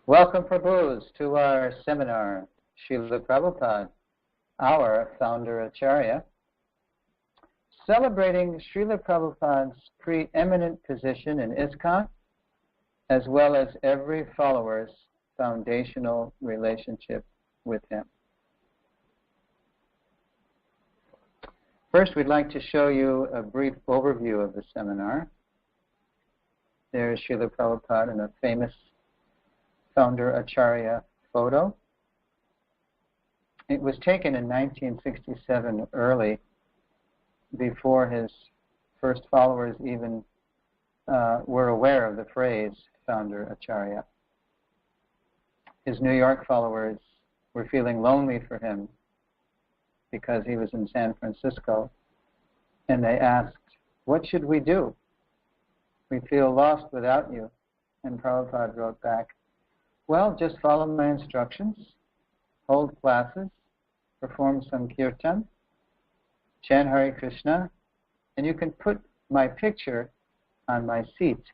Welcome, Prabhus, to our seminar, Srila Prabhupada, our Founder-Acarya, celebrating Srila Prabhupada's preeminent position in ISKCON, as well as every follower's foundational relationship with him. First, we'd like to show you a brief overview of the seminar. There's Srila Prabhupada in a famous Founder-Acarya photo. It was taken in 1967 early, before his first followers even were aware of the phrase Founder-Acarya. His New York followers were feeling lonely for him because he was in San Francisco, and they asked, "What should we do? We feel lost without you." And Prabhupada wrote back, "Well, just follow my instructions, hold classes, perform some kirtan, chant Hare Krishna, and you can put my picture on my seat."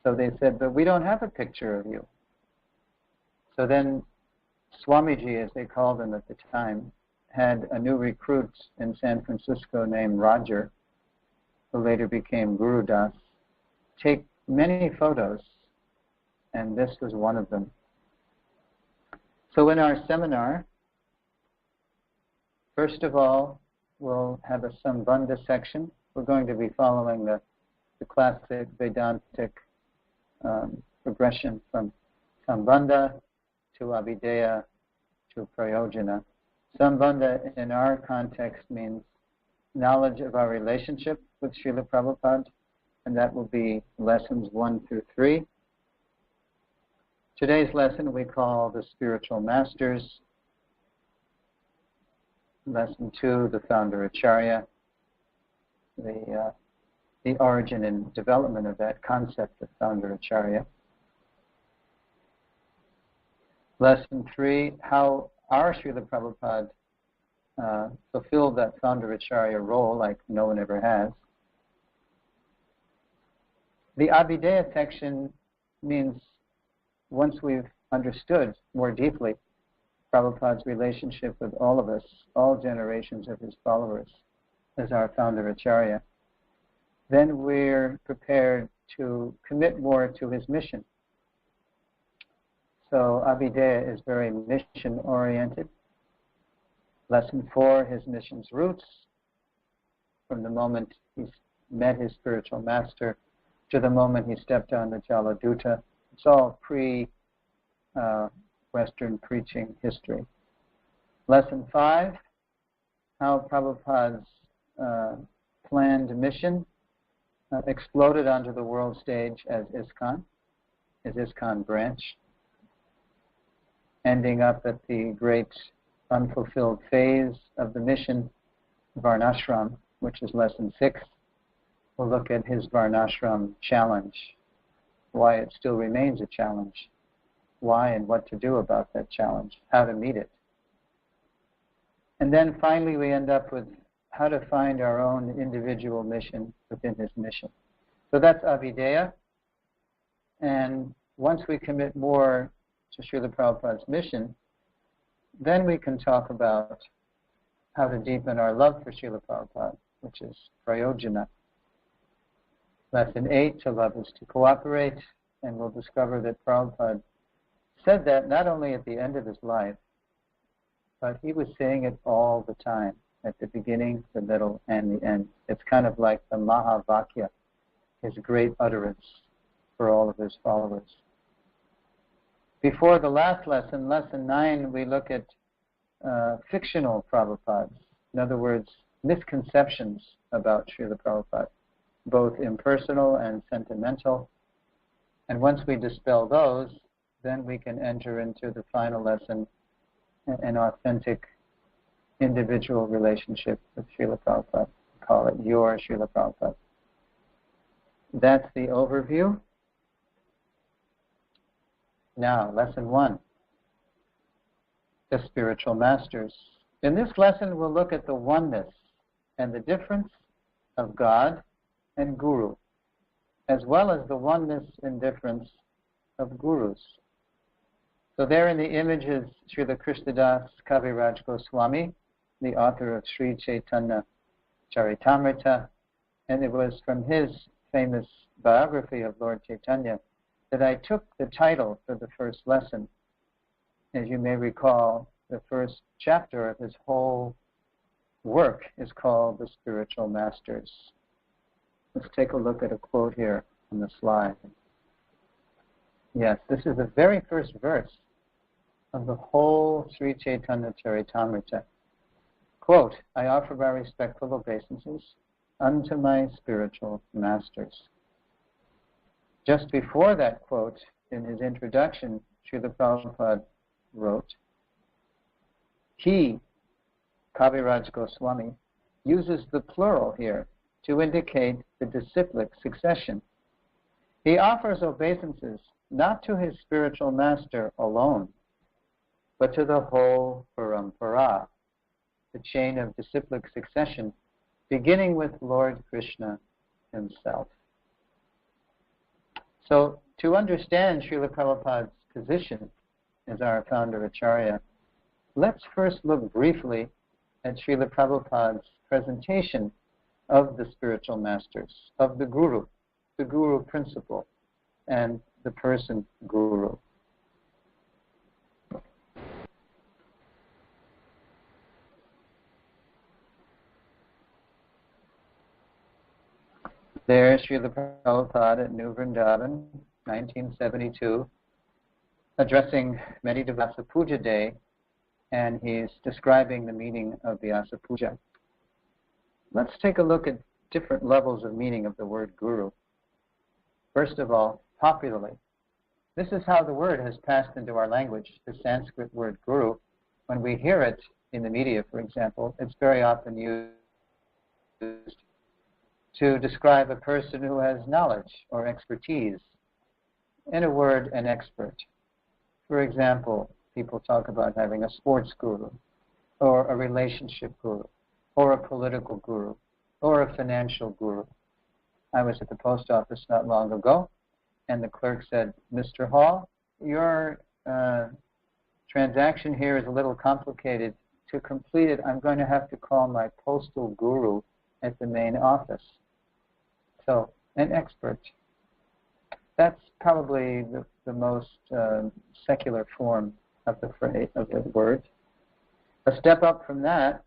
So they said, "But we don't have a picture of you." So then Swamiji, as they called him at the time, had a new recruit in San Francisco named Roger, who later became Guru Das, take many photos, and this was one of them. So in our seminar, first of all, we'll have a Sambandha section. We're going to be following the classic Vedantic progression from Sambandha to Abhideya to Prayojana. Sambandha in our context means knowledge of our relationship with Srila Prabhupada, and that will be lessons 1 through 3. Today's lesson we call the Spiritual Masters. Lesson 2, the Founder-Acarya, the origin and development of that concept of Founder-Acarya. Lesson 3, how our Srila Prabhupada fulfilled that Founder-Acarya role like no one ever has. The Abhideya section means once we've understood more deeply Prabhupada's relationship with all of us, all generations of his followers, as our Founder-Acarya, then we're prepared to commit more to his mission. So Abhideya is very mission-oriented. Lesson 4, his mission's roots, from the moment he met his spiritual master to the moment he stepped on the Jaladuta. It's all Western preaching history. Lesson 5, how Prabhupada's planned mission exploded onto the world stage as ISKCON, his ISKCON branch, ending up at the great unfulfilled phase of the mission, Varnashram, which is lesson 6. We'll look at his Varnashram challenge, why it still remains a challenge, why and what to do about that challenge, how to meet it. And then finally we end up with how to find our own individual mission within his mission. So that's Abhideya. And once we commit more to Srila Prabhupada's mission, then we can talk about how to deepen our love for Srila Prabhupada, which is Prayojana. Lesson 8, to love is to cooperate, and we'll discover that Prabhupada said that not only at the end of his life, but he was saying it all the time, at the beginning, the middle, and the end. It's kind of like the Mahavakya, his great utterance for all of his followers. Before the last lesson, lesson 9, we look at fictional Prabhupads. In other words, misconceptions about Srila Prabhupada, both impersonal and sentimental. And once we dispel those, then we can enter into the final lesson, an authentic individual relationship with Srila Prabhupada. We call it your Srila Prabhupada. That's the overview. Now, lesson 1, the Spiritual Masters. In this lesson, we'll look at the oneness and the difference of God and Guru, as well as the oneness and difference of gurus. So there in the image is Srila Krishnadas Kaviraj Goswami, the author of Sri Chaitanya Charitamrita, and it was from his famous biography of Lord Chaitanya that I took the title for the first lesson. As you may recall, the first chapter of his whole work is called The Spiritual Masters. Let's take a look at a quote here on the slide. Yes, this is the very first verse of the whole Sri Chaitanya Charitamrita. Quote, I offer my respectful obeisances unto my spiritual masters. Just before that quote, in his introduction, Srila Prabhupada wrote, he, Kaviraj Goswami, uses the plural here to indicate the disciplic succession. He offers obeisances not to his spiritual master alone, but to the whole parampara, the chain of disciplic succession, beginning with Lord Krishna himself. So, to understand Srila Prabhupada's position as our Founder-Acharya, let's first look briefly at Srila Prabhupada's presentation of the spiritual masters, of the Guru principle, and the person Guru. There, Srila Prabhupada at New Vrindavan, 1972, addressing many Vyasa Puja Day, and he's describing the meaning of Vyasa Puja. Let's take a look at different levels of meaning of the word Guru. First of all, popularly. This is how the word has passed into our language, the Sanskrit word Guru. When we hear it in the media, for example, it's very often used to describe a person who has knowledge or expertise. In a word, an expert. For example, people talk about having a sports guru, or a relationship guru, or a political guru, or a financial guru. I was at the post office not long ago, and the clerk said, Mr. Hall, your transaction here is a little complicated. To complete it, I'm going to have to call my postal guru at the main office. So, an expert. That's probably the most secular form of the phrase, of the word. A step up from that,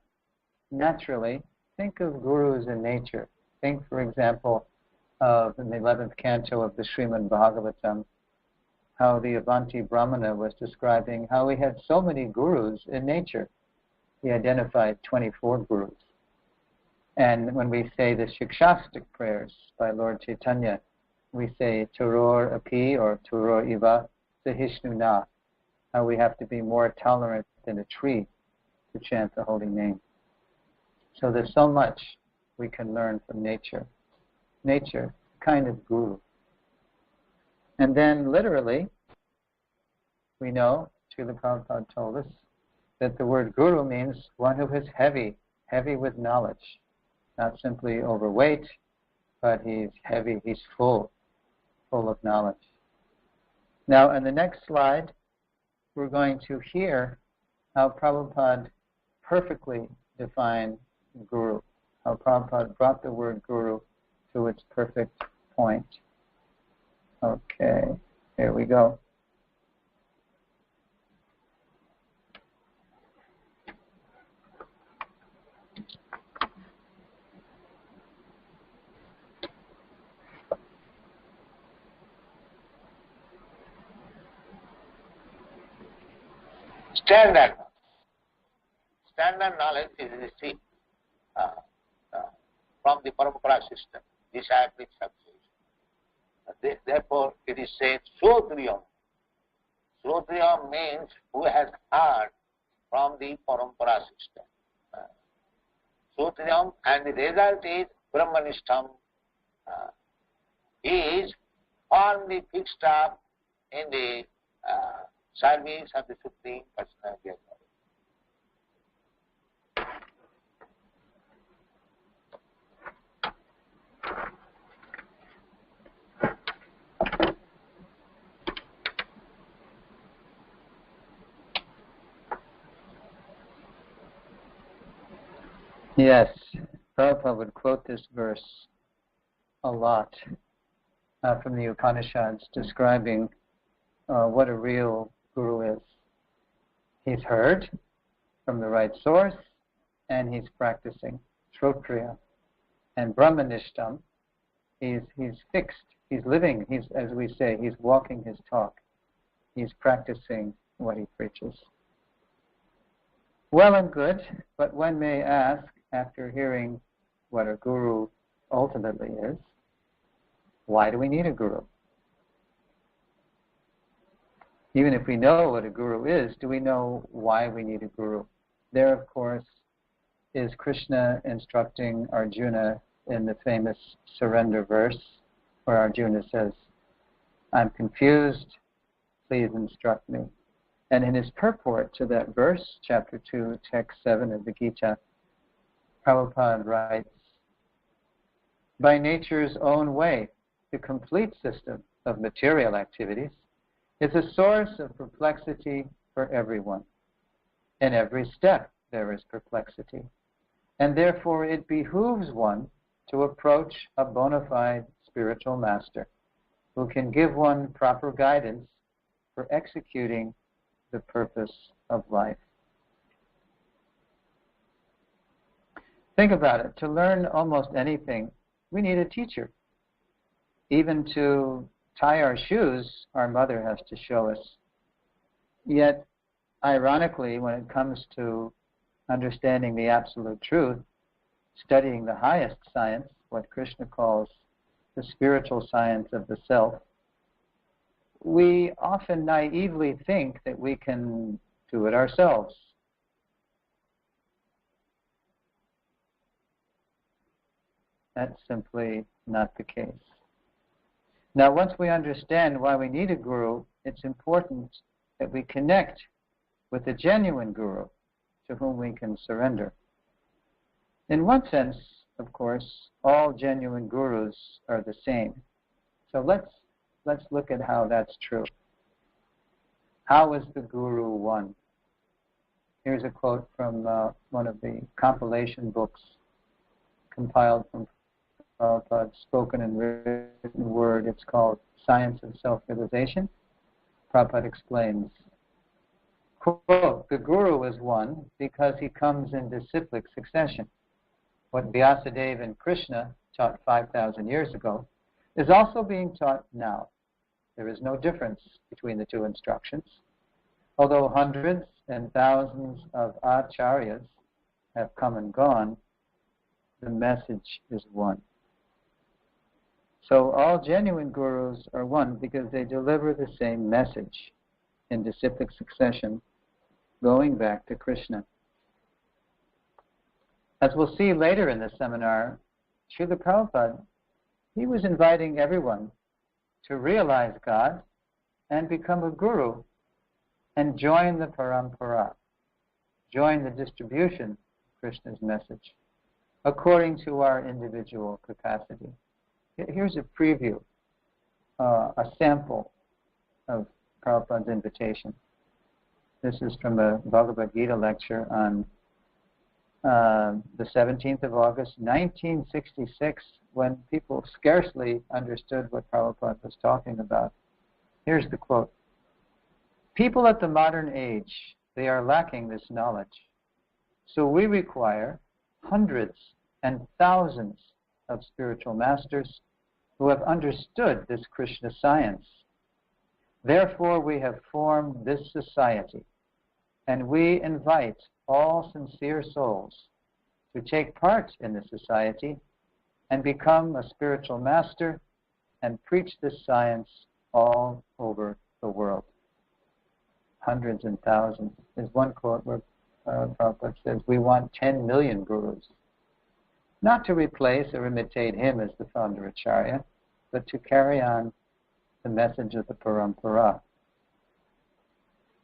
naturally, think of gurus in nature. Think, for example, of in the 11th canto of the Srimad Bhagavatam, how the Avanti Brahmana was describing how he had so many gurus in nature. He identified 24 gurus. And when we say the Shikshastic prayers by Lord Chaitanya, we say Turor Api or Turor Iva Sahishnu Na, how we have to be more tolerant than a tree to chant the holy name. So there's so much we can learn from nature. Nature, kind of guru. And then literally, we know, Srila Prabhupada told us, that the word guru means one who is heavy with knowledge. Not simply overweight, but he's heavy, he's full of knowledge. Now, in the next slide, we're going to hear how Prabhupada perfectly defined guru, how Prabhupada brought the word guru to its perfect point. Okay, here we go. Standard knowledge is received from the Parampara system, disciplic succession. Therefore, it is said, Srotriyam. Srotriyam means who has heard from the Parampara system. Srotriyam, and the result is Brahmanishtam. He is firmly fixed up in the service of the Supreme Personality of God. Yes, Prabhupada would quote this verse a lot from the Upanishads, describing what a real guru is. He's heard from the right source, and he's practicing Shrotriya. And Brahmanishtam, he's fixed, he's living, he's, as we say, he's walking his talk. He's practicing what he preaches. Well and good, but one may ask, after hearing what a guru ultimately is, why do we need a guru? Even if we know what a guru is, do we know why we need a guru? There, of course, is Krishna instructing Arjuna in the famous surrender verse, where Arjuna says, I'm confused, please instruct me. And in his purport to that verse, chapter 2, text 7 of the Gita, Prabhupada writes, by nature's own way, the complete system of material activities is a source of perplexity for everyone. In every step there is perplexity, and therefore it behooves one to approach a bona fide spiritual master who can give one proper guidance for executing the purpose of life. Think about it. To learn almost anything, we need a teacher. Even to tie our shoes, our mother has to show us. Yet, ironically, when it comes to understanding the absolute truth, studying the highest science, what Krishna calls the spiritual science of the self, we often naively think that we can do it ourselves. That's simply not the case. Now, once we understand why we need a guru, it's important that we connect with a genuine guru to whom we can surrender. In one sense, of course, all genuine gurus are the same. So let's look at how that's true. How is the guru one? Here's a quote from one of the compilation books compiled from Prabhupada's spoken and written word. It's called Science of Self-Realization. Prabhupada explains, quote, the guru is one because he comes in disciplic succession. What Vyasadeva and Krishna taught 5,000 years ago is also being taught now. There is no difference between the two instructions. Although hundreds and thousands of acharyas have come and gone, the message is one. So all genuine gurus are one because they deliver the same message in disciplic succession, going back to Krishna. As we'll see later in the seminar, Srila Prabhupada, he was inviting everyone to realize God and become a guru and join the parampara, join the distribution of Krishna's message according to our individual capacity. Here's a preview, a sample of Prabhupada's invitation. This is from a Bhagavad Gita lecture on the 17th of August, 1966, when people scarcely understood what Prabhupada was talking about. Here's the quote. People at the modern age, they are lacking this knowledge. So we require hundreds and thousands of spiritual masters who have understood this Krishna science. Therefore, we have formed this society, and we invite all sincere souls to take part in the society and become a spiritual master and preach this science all over the world. Hundreds and thousands. There's one quote where Prabhupada says, we want 10 million gurus. Not to replace or imitate him as the Founder-Acarya, but to carry on the message of the parampara.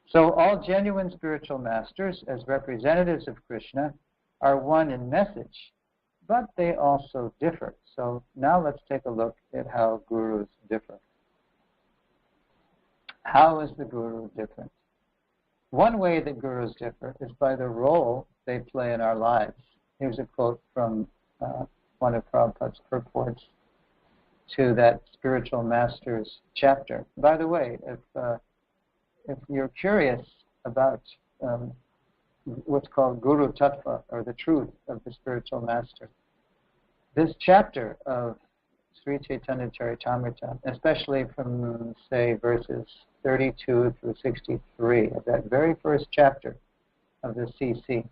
So all genuine spiritual masters, as representatives of Krishna, are one in message, but they also differ. So now let's take a look at how gurus differ. How is the guru different? One way that gurus differ is by the role they play in our lives. Here's a quote from one of Prabhupada's purports to that Spiritual Masters chapter. By the way, if you're curious about what's called Guru Tattva, or the truth of the Spiritual Master, this chapter of Sri Chaitanya Charitamrita, especially from, say, verses 32 through 63 of that very first chapter of the CC,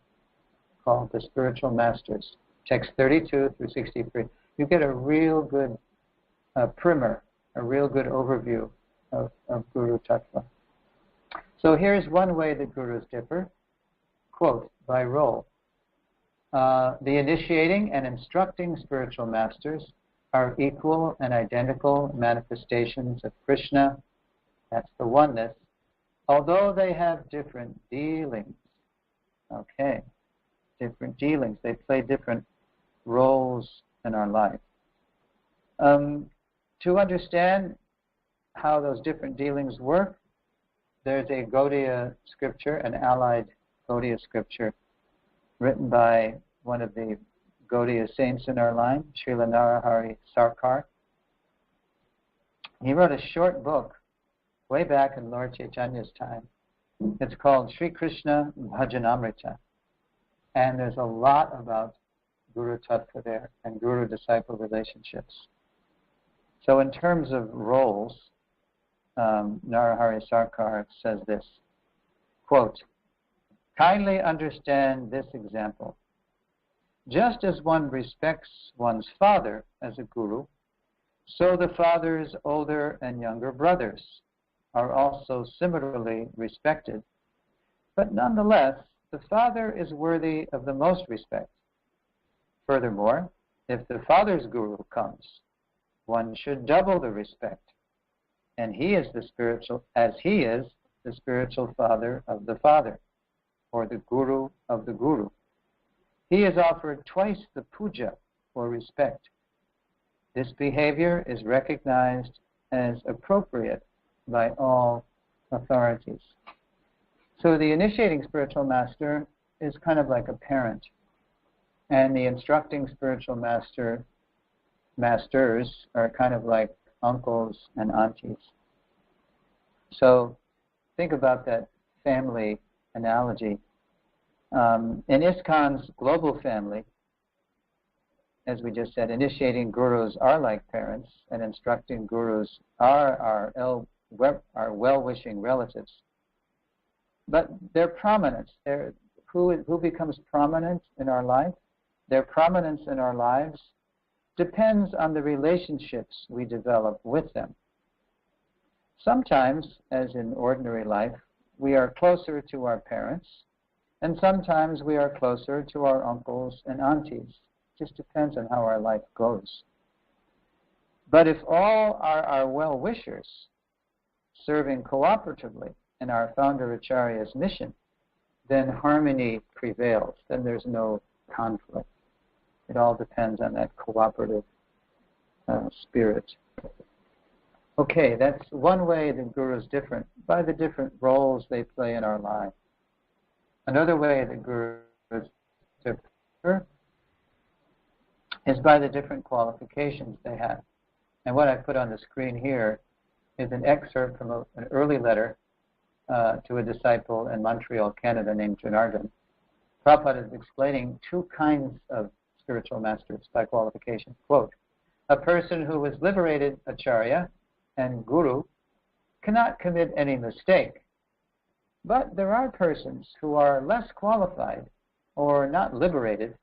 called the Spiritual Masters, text 32 through 63, you get a real good primer, a real good overview of Guru Tattva. So here's one way that gurus differ, quote, by role. The initiating and instructing spiritual masters are equal and identical manifestations of Krishna, that's the oneness, although they have different dealings. Okay, different dealings. They play different roles in our life. To understand how those different dealings work, there's a Gaudiya scripture, an allied Gaudiya scripture, written by one of the Gaudiya saints in our line, Srila Narahari Sarkar. He wrote a short book way back in Lord Chaitanya's time. It's called Sri Krishna Bhajanamrita. And there's a lot about Guru Tattva there and Guru-disciple relationships. So in terms of roles, Narahari Sarkar says this, quote, kindly understand this example. Just as one respects one's father as a guru, so the father's older and younger brothers are also similarly respected. But nonetheless, the father is worthy of the most respect. Furthermore, if the father's guru comes, one should double the respect, and he is the spiritual father of the father, or the guru of the guru. He is offered twice the puja for respect. This behavior is recognized as appropriate by all authorities. So the initiating spiritual master is kind of like a parent, and the instructing spiritual masters are kind of like uncles and aunties. So think about that family analogy. In ISKCON's global family, as we just said, initiating gurus are like parents, and instructing gurus are our well-wishing relatives. But their prominence, who becomes prominent in our life? Their prominence in our lives depends on the relationships we develop with them. Sometimes, as in ordinary life, we are closer to our parents, and sometimes we are closer to our uncles and aunties. It just depends on how our life goes. But if all are our well-wishers, serving cooperatively in our Founder-Acharya's mission, then harmony prevails. Then there's no conflict. It all depends on that cooperative spirit. Okay, that's one way the guru is different, by the different roles they play in our lives. Another way the guru is different is by the different qualifications they have. And what I put on the screen here is an excerpt from an early letter to a disciple in Montreal, Canada, named Janardhan. Prabhupada is explaining two kinds of spiritual masters by qualification. Quote, a person who is liberated acharya and guru cannot commit any mistake. But there are persons who are less qualified or not liberated,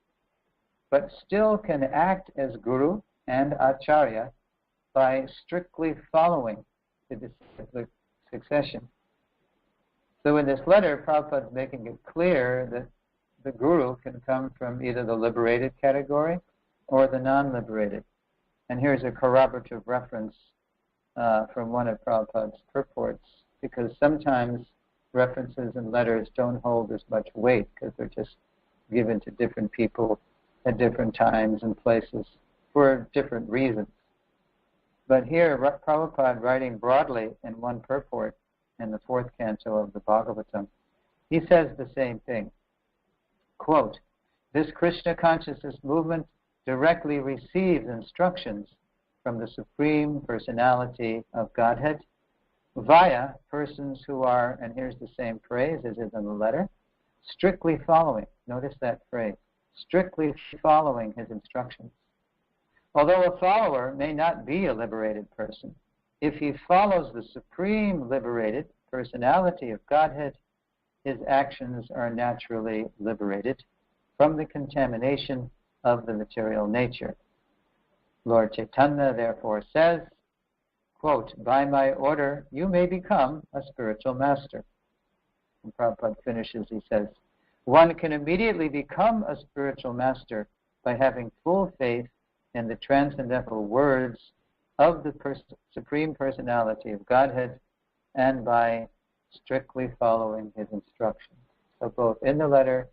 but still can act as guru and acharya by strictly following the disciplic succession. So in this letter, Prabhupada is making it clear that the guru can come from either the liberated category or the non-liberated. And here's a corroborative reference from one of Prabhupada's purports, because sometimes references in letters don't hold as much weight because they're just given to different people at different times and places for different reasons. But here, Prabhupada, writing broadly in one purport in the 4th canto of the Bhagavatam, he says the same thing. Quote, This Krishna consciousness movement directly receives instructions from the Supreme Personality of Godhead via persons who are, and here's the same phrase as is in the letter, strictly following. Notice that phrase, strictly following his instructions. Although a follower may not be a liberated person, if he follows the Supreme Liberated Personality of Godhead, his actions are naturally liberated from the contamination of the material nature. Lord Chaitanya therefore says, quote, by my order you may become a spiritual master. And Prabhupada finishes, he says, one can immediately become a spiritual master by having full faith in the transcendental words of the Supreme Personality of Godhead and by strictly following his instructions. So both in the letter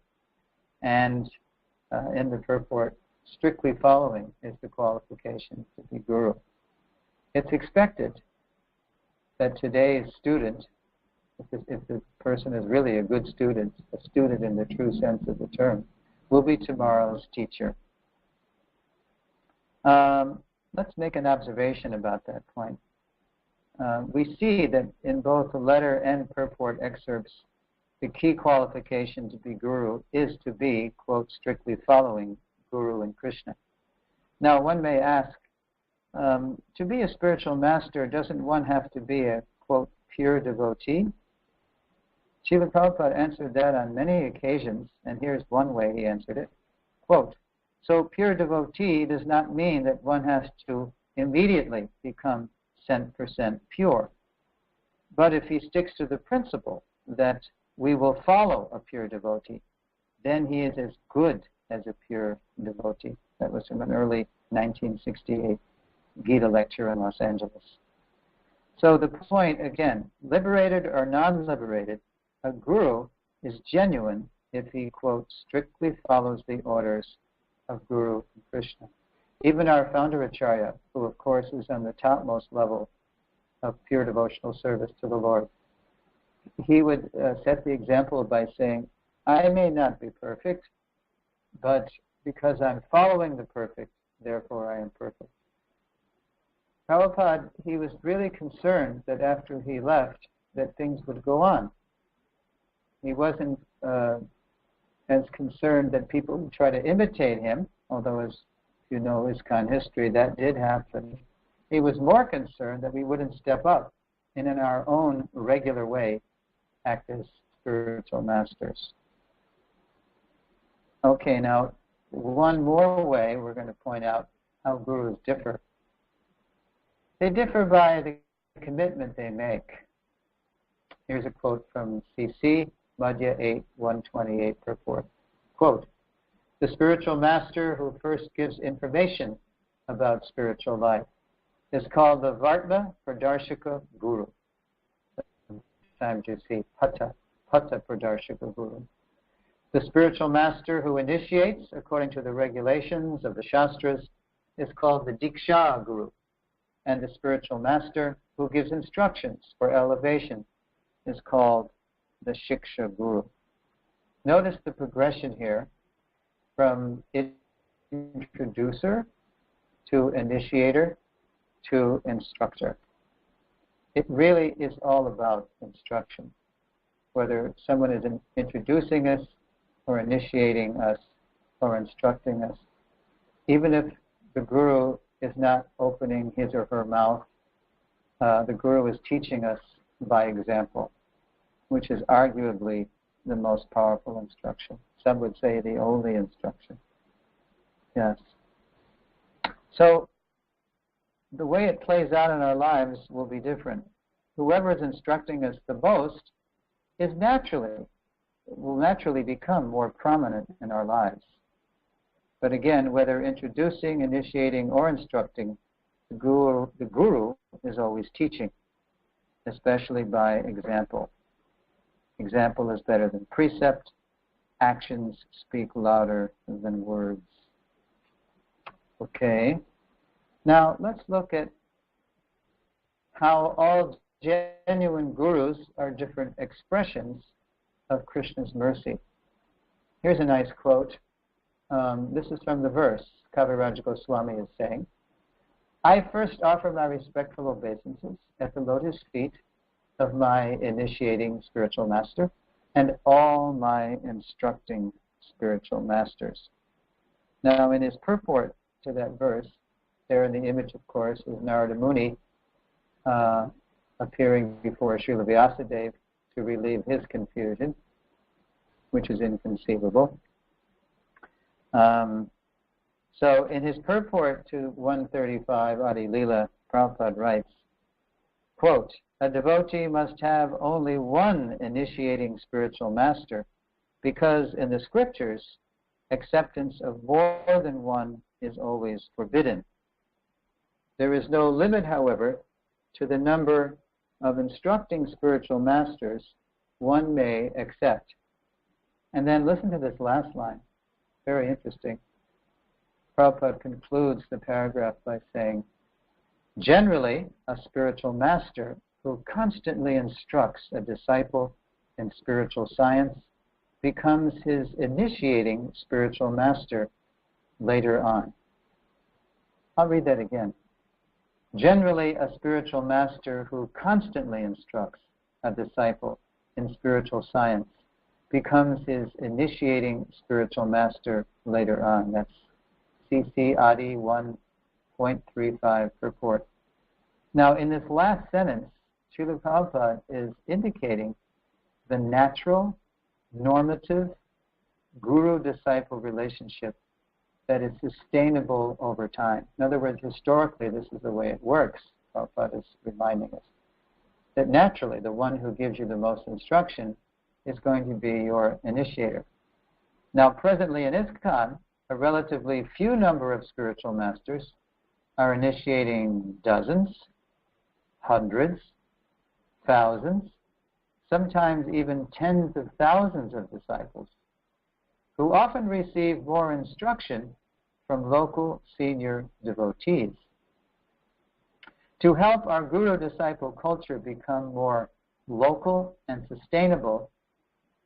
and in the purport, strictly following is the qualification to be guru. It's expected that today's student, if the person is really a good student, a student in the true sense of the term, will be tomorrow's teacher. Let's make an observation about that point. We see that in both the letter and purport excerpts, the key qualification to be guru is to be, quote, strictly following Guru and Krishna. Now, one may ask, to be a spiritual master, doesn't one have to be a, quote, pure devotee? Srila Prabhupada answered that on many occasions, and here's one way he answered it. Quote, so pure devotee does not mean that one has to immediately become 100% pure. But if he sticks to the principle that we will follow a pure devotee, then he is as good as a pure devotee. That was from an early 1968 Gita lecture in Los Angeles. So the point, again, liberated or non-liberated, a guru is genuine if he, quote, strictly follows the orders of Guru and Krishna. Even our Founder-Acarya, who of course is on the topmost level of pure devotional service to the Lord, he would set the example by saying, I may not be perfect, but because I'm following the perfect, therefore I am perfect. Prabhupada, he was really concerned that after he left, that things would go on. He wasn't as concerned that people would try to imitate him, although, as you know ISKCON history, that did happen. He was more concerned that we wouldn't step up and in our own regular way act as spiritual masters. Okay, now one more way we're going to point out how gurus differ. They differ by the commitment they make. Here's a quote from CC, Madhya 8, 128 purport. Quote, the spiritual master who first gives information about spiritual life is called the Vartma Pradarshaka Guru. Sometimes you see Pata Pradarshaka Guru. The spiritual master who initiates according to the regulations of the Shastras is called the Diksha Guru. And the spiritual master who gives instructions for elevation is called the Shiksha Guru. Notice the progression here from introducer to initiator to instructor. It really is all about instruction, whether someone is introducing us or initiating us or instructing us. Even if the guru is not opening his or her mouth, the guru is teaching us by example, which is arguably the most powerful instruction. Some would say the only instruction. Yes. So the way it plays out in our lives will be different. Whoever is instructing us the most will naturally become more prominent in our lives. But again, whether introducing, initiating, or instructing, the guru is always teaching, especially by example. Example is better than precept. Actions speak louder than words. Okay. Now, let's look at how all genuine gurus are different expressions of Krishna's mercy. Here's a nice quote this is from the verse. Kaviraj Goswami is saying, I first offer my respectful obeisances at the lotus feet of my initiating spiritual master and all my instructing spiritual masters. Now, in his purport to that verse, there in the image, of course, is Narada Muni appearing before Srila Vyasadeva to relieve his confusion, which is inconceivable. So in his purport to 135 Adi Lila, Prabhupada writes, quote, a devotee must have only one initiating spiritual master because in the scriptures, acceptance of more than one is always forbidden. There is no limit, however, to the number of instructing spiritual masters one may accept. And then listen to this last line, very interesting. Prabhupada concludes the paragraph by saying, generally, a spiritual master who constantly instructs a disciple in spiritual science becomes his initiating spiritual master later on. I'll read that again. Generally, a spiritual master who constantly instructs a disciple in spiritual science becomes his initiating spiritual master later on. That's CC Adi 1.35 purport. Now, in this last sentence, Srila Prabhupada is indicating the natural, normative, guru-disciple relationship that is sustainable over time. In other words, historically, this is the way it works. Prabhupada is reminding us that naturally, the one who gives you the most instruction is going to be your initiator. Now, presently in ISKCON, a relatively few number of spiritual masters are initiating dozens, hundreds, thousands, sometimes even tens of thousands of disciples, who often receive more instruction from local senior devotees. To help our guru-disciple culture become more local and sustainable,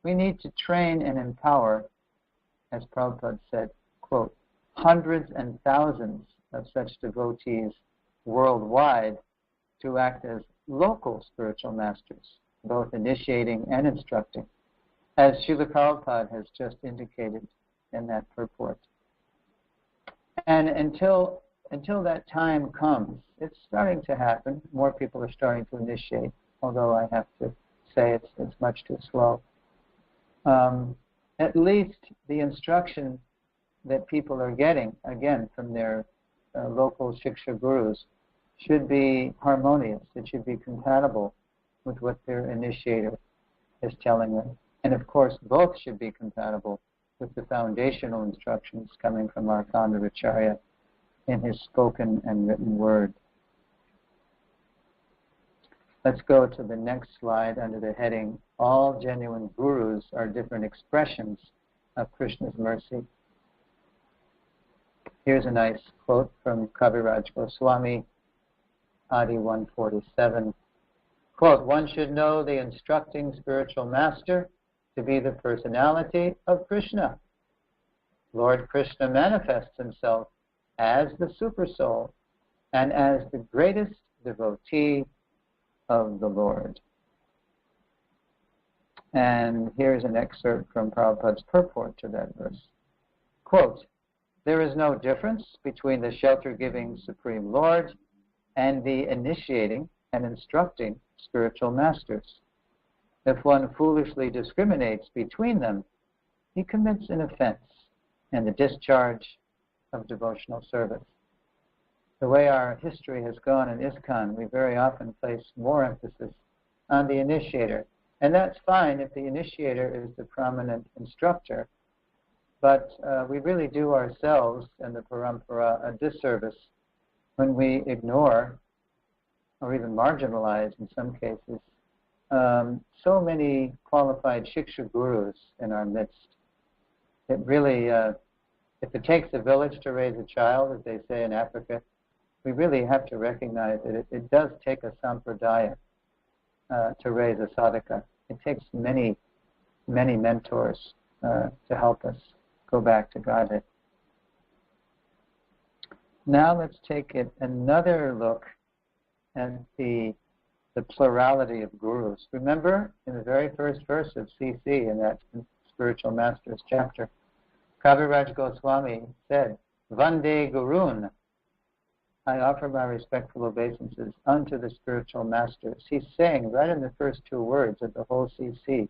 we need to train and empower, as Prabhupada said, quote, hundreds and thousands of such devotees worldwide to act as local spiritual masters, both initiating and instructing, as Srila Prabhupada has just indicated in that purport. And until that time comes, it's starting to happen. More people are starting to initiate, although I have to say it's much too slow. At least the instruction that people are getting, again, from their local Shiksha gurus, should be harmonious. It should be compatible with what their initiator is telling them. And of course, both should be compatible with the foundational instructions coming from our Founder-Acarya in his spoken and written word. Let's go to the next slide under the heading, All Genuine Gurus are Different Expressions of Krishna's Mercy. Here's a nice quote from Kaviraj Goswami, Adi 147. Quote, one should know the instructing spiritual master to be the personality of Krishna. Lord Krishna manifests himself as the Supersoul and as the greatest devotee of the Lord. And here's an excerpt from Prabhupada's purport to that verse. Quote, there is no difference between the shelter-giving Supreme Lord and the initiating and instructing spiritual masters. If one foolishly discriminates between them, he commits an offense and the discharge of devotional service. The way our history has gone in ISKCON, we very often place more emphasis on the initiator. And that's fine if the initiator is the prominent instructor, but we really do ourselves and the parampara a disservice when we ignore or even marginalize, in some cases, so many qualified Shiksha gurus in our midst. It really, if it takes a village to raise a child, as they say in Africa, we really have to recognize that it does take a sampradaya to raise a sadhaka. It takes many, many mentors to help us go back to Godhead. Now let's take another look at the plurality of gurus. Remember, in the very first verse of CC, in that Spiritual Masters chapter, Kaviraj Goswami said, Vande Gurun, I offer my respectful obeisances unto the spiritual masters. He's saying right in the first two words of the whole CC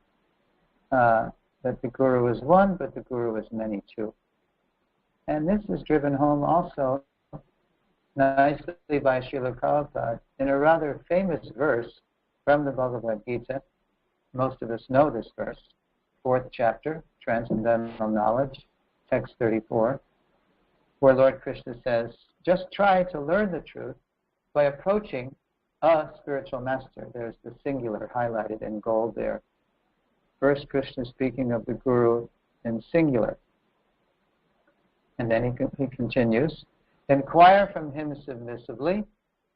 that the Guru is one, but the Guru is many too. And this is driven home also nicely by Srila Prabhupada in a rather famous verse from the Bhagavad Gita. Most of us know this verse, 4th chapter, Transcendental Knowledge, text 34, where Lord Krishna says, just try to learn the truth by approaching a spiritual master. There's the singular highlighted in gold there. First, Krishna speaking of the Guru in singular. And then he continues, inquire from him submissively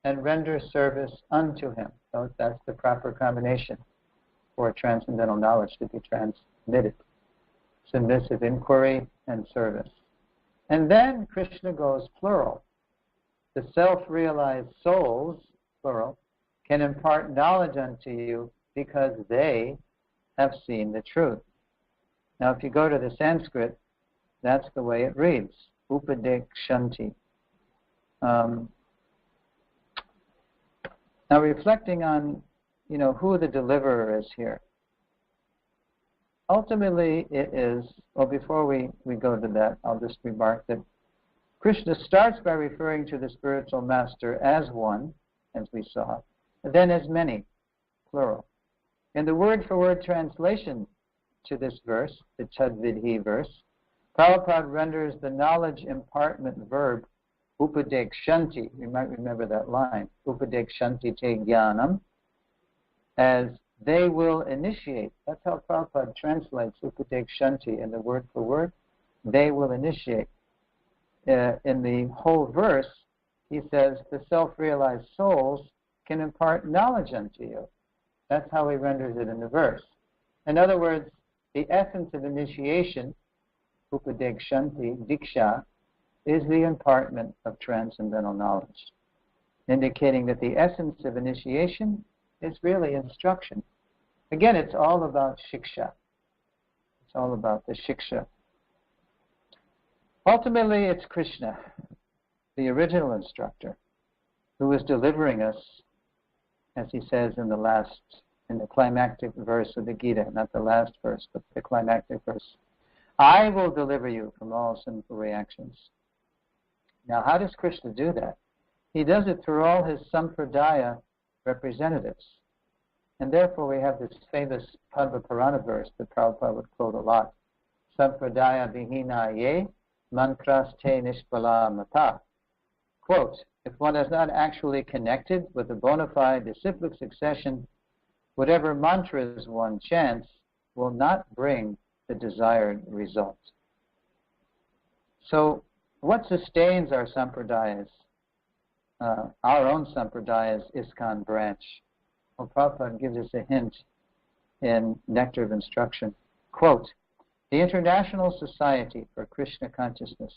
and render service unto him. So that's the proper combination for transcendental knowledge to be transmitted. Submissive inquiry and service. And then Krishna goes plural. The self-realized souls, plural, can impart knowledge unto you because they have seen the truth. Now, if you go to the Sanskrit, that's the way it reads, upadekshanti. Now, reflecting on, who the deliverer is here. Ultimately, it is, well, before we go to that, I'll just remark that Krishna starts by referring to the spiritual master as one, as we saw, then as many, plural. In the word-for-word translation to this verse, the Tadvidhi verse, Prabhupada renders the knowledge impartment verb upadekshanti, you might remember that line, upadekshanti te jnanam, as they will initiate. That's how Prabhupada translates upadekshanti in the word-for-word, they will initiate. In the whole verse, he says, the self-realized souls can impart knowledge unto you. That's how he renders it in the verse. In other words, the essence of initiation, upadekshanti, diksha, is the impartment of transcendental knowledge, indicating that the essence of initiation is really instruction. Again, it's all about shiksha. It's all about the shiksha. Ultimately, it's Krishna, the original instructor, who is delivering us, as he says in the climactic verse of the Gita, not the last verse, but the climactic verse. I will deliver you from all sinful reactions. Now, how does Krishna do that? He does it through all his sampradaya representatives. And therefore, we have this famous Padma Purana verse that Prabhupada would quote a lot. Sampradaya vihina ye mantraste nishpala mata. Quote, if one is not actually connected with a bona fide disciplic succession, whatever mantras one chants will not bring the desired result. So, what sustains our sampradayas, our own sampradayas ISKCON branch? Well, Prabhupada gives us a hint in Nectar of Instruction. Quote, the International Society for Krishna Consciousness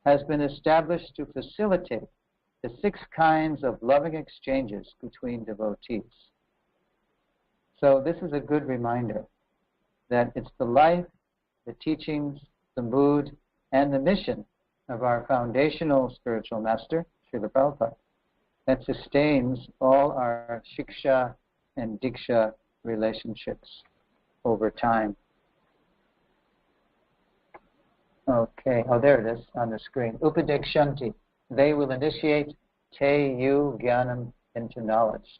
has been established to facilitate the 6 kinds of loving exchanges between devotees. So this is a good reminder that it's the life, the teachings, the mood, and the mission of our foundational spiritual master, Srila Prabhupada, that sustains all our shiksha and diksha relationships over time. Okay, there it is on the screen. Upadekshanti, they will initiate te yu jnanam into knowledge.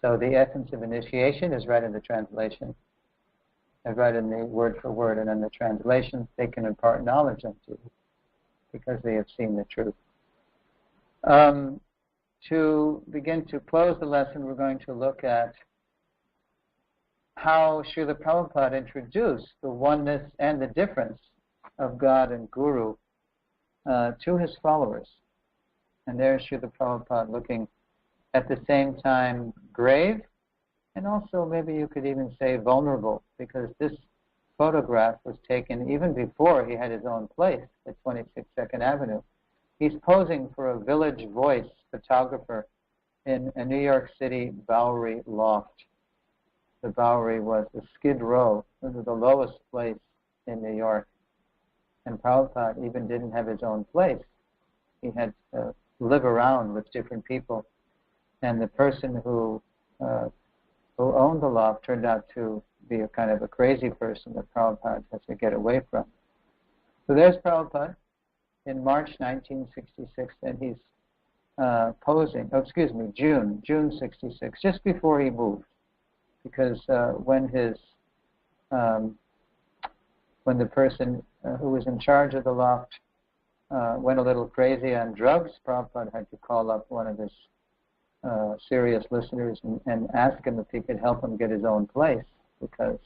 So the essence of initiation is right in the translation, and right in the word for word, and in the translation they can impart knowledge unto you because they have seen the truth. To begin to close the lesson, we're going to look at how Srila Prabhupada introduced the oneness and the difference of God and Guru to his followers. And there's Srila Prabhupada looking at the same time grave, and also maybe you could even say vulnerable, because this photograph was taken even before he had his own place at 26 Second Avenue. He's posing for a Village Voice photographer in a New York City Bowery loft. The Bowery was the Skid Row. It was the lowest place in New York. And Prabhupada even didn't have his own place. He had to live around with different people. And the person who owned the loft turned out to be a kind of a crazy person that Prabhupada has to get away from. So there's Prabhupada in March 1966, and he's posing, June 66, just before he moved. Because when the person who was in charge of the loft went a little crazy on drugs, Prabhupada had to call up one of his serious listeners and ask him if he could help him get his own place, because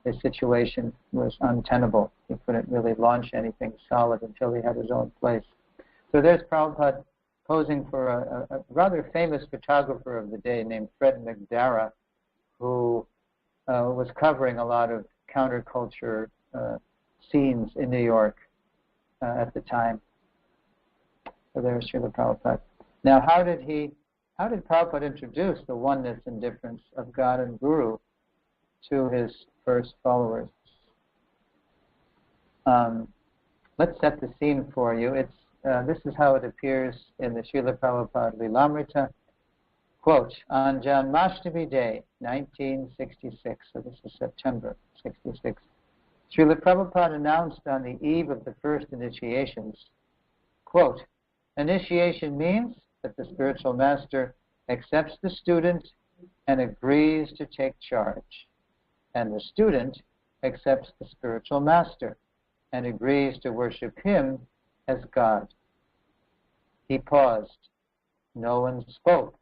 his situation was untenable. He couldn't really launch anything solid until he had his own place. So there's Prabhupada posing for a rather famous photographer of the day named Fred McDarrah, who was covering a lot of counterculture scenes in New York at the time. So there's Srila Prabhupada. Now, how did Prabhupada introduce the oneness and difference of God and Guru to his first followers? Let's set the scene for you. This is how it appears in the Srila Prabhupada Lilamrita. Quote, on Janmashtami Day, 1966, so this is September 66, Srila Prabhupada announced on the eve of the first initiations, quote, initiation means that the spiritual master accepts the student and agrees to take charge, and the student accepts the spiritual master and agrees to worship him as God. He paused. No one spoke.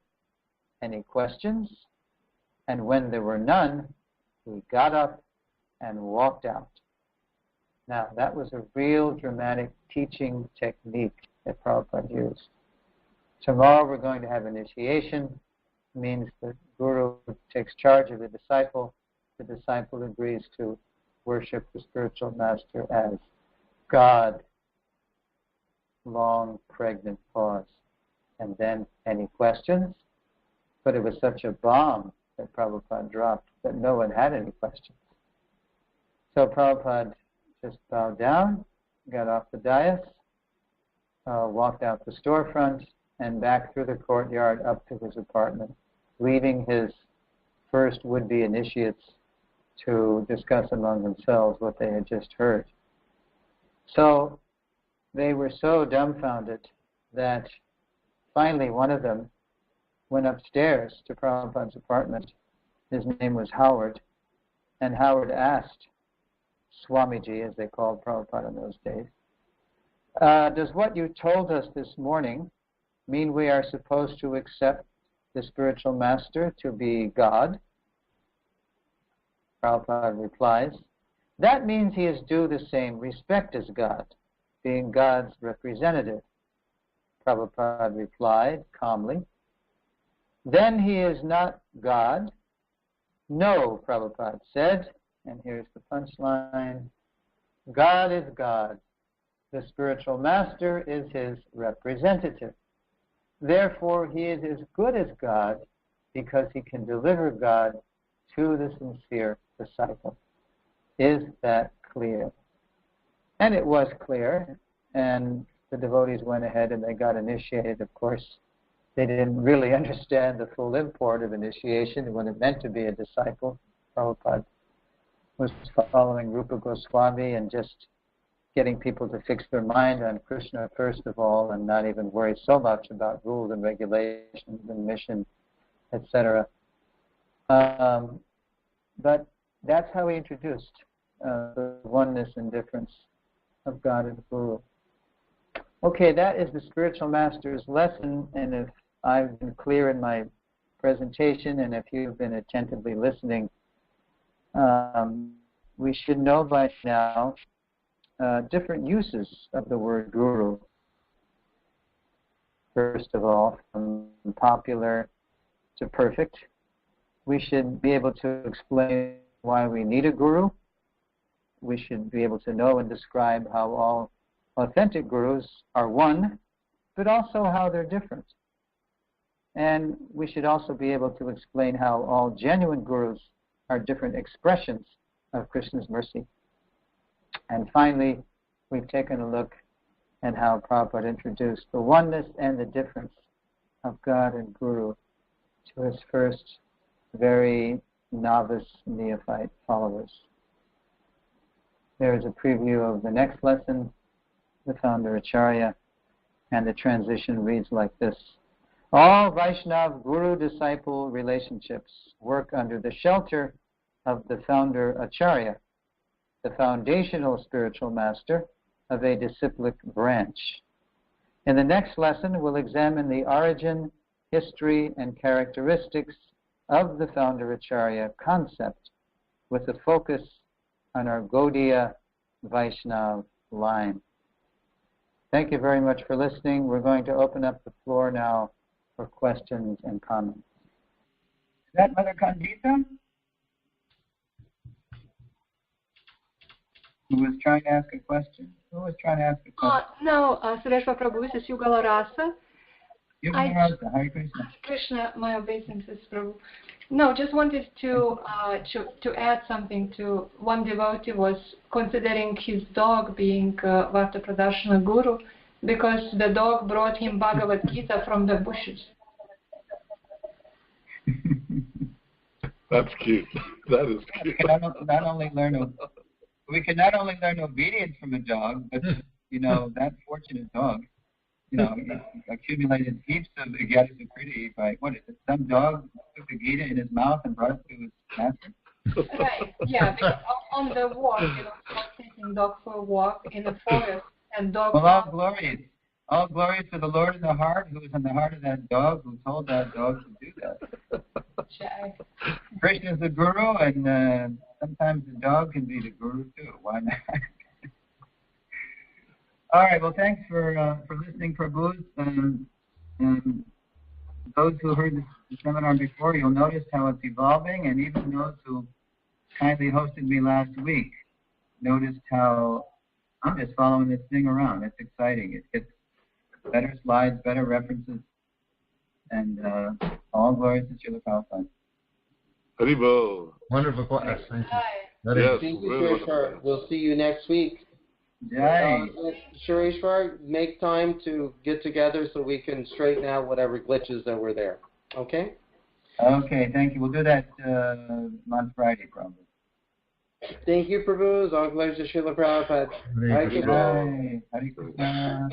Any questions? And when there were none, he got up and walked out. Now, that was a real dramatic teaching technique that Prabhupada used. Tomorrow we're going to have initiation. It means the Guru takes charge of the disciple agrees to worship the spiritual master as God. Long, pregnant pause. And then, any questions? But it was such a bomb that Prabhupada dropped that no one had any questions. So Prabhupada just bowed down, got off the dais, walked out the storefront, and back through the courtyard up to his apartment, leaving his first would-be initiates to discuss among themselves what they had just heard. So they were so dumbfounded that finally one of them went upstairs to Prabhupada's apartment. His name was Howard, and Howard asked Swamiji, as they called Prabhupada in those days, does what you told us this morning mean we are supposed to accept the spiritual master to be God? Prabhupada replies, that means he is due the same respect as God, being God's representative. Prabhupada replied calmly, then he is not God. No, Prabhupada said, and here's the punchline, God is God. The spiritual master is his representative. Therefore, he is as good as God because he can deliver God to the sincere disciple. Is that clear? And it was clear, and the devotees went ahead and they got initiated. Of course, they didn't really understand the full import of initiation and what it meant to be a disciple. Prabhupada was following Rupa Goswami and just getting people to fix their mind on Krishna first of all and not even worry so much about rules and regulations and mission, etc. But that's how he introduced the oneness and difference of God and Guru. Okay, that is the spiritual master's lesson, and if I've been clear in my presentation and if you've been attentively listening, we should know by now different uses of the word guru. First of all, from popular to perfect. We should be able to explain why we need a guru. We should be able to know and describe how all authentic gurus are one, but also how they're different. And we should also be able to explain how all genuine gurus are different expressions of Krishna's mercy. And finally, we've taken a look at how Prabhupada introduced the oneness and the difference of God and Guru to his first very novice neophyte followers. There is a preview of the next lesson, the Founder-Acarya, and the transition reads like this. All Vaishnava Guru-disciple relationships work under the shelter of the Founder-Acarya, the foundational spiritual master of a disciplic branch. In the next lesson, we'll examine the origin, history, and characteristics of the Founder-Acarya concept with a focus on our Gaudiya Vaishnava line. Thank you very much for listening. We're going to open up the floor now for questions and comments. Is that Mother Kandita? Who was trying to ask a question? Who was trying to ask a question? No, Suresvara Prabhu, this is Yugala Rasa. Yugala Rasa, Hare Krishna. Krishna, my obeisances, Prabhu. No, just wanted to add something to one devotee was considering his dog being Varta Pradashana Guru because the dog brought him Bhagavad Gita from the bushes. That's cute. That is cute. We can not only learn obedience from a dog, but that fortunate dog, accumulated heaps of Gita by what is it? Some dog took the Gita in his mouth and brought it to his master. Right. Yeah. Because on the walk, taking dog for a walk in the forest, and dog. Well, all glories to the Lord in the heart, who is in the heart of that dog, who told that dog to do that. Krishna is the guru, and sometimes the dog can be the guru too. Why not? All right. Well, thanks for listening, Prabhu. Those who heard the seminar before, you'll notice how it's evolving, and even those who kindly hosted me last week noticed how I'm just following this thing around. It's exciting. It gets better slides, better references, and all glories to Srila Prabhupada. Haribo. Wonderful class. Thank you. Yes, Thank you, really Sureshwar. We'll see you next week. Jai. Sureshwar, make time to get together so we can straighten out whatever glitches that were there. Okay? Okay, thank you. We'll do that on Friday, probably. Thank you, Prabhu. All glories to Srila Prabhupada. Hare Krishna. Hare Krishna.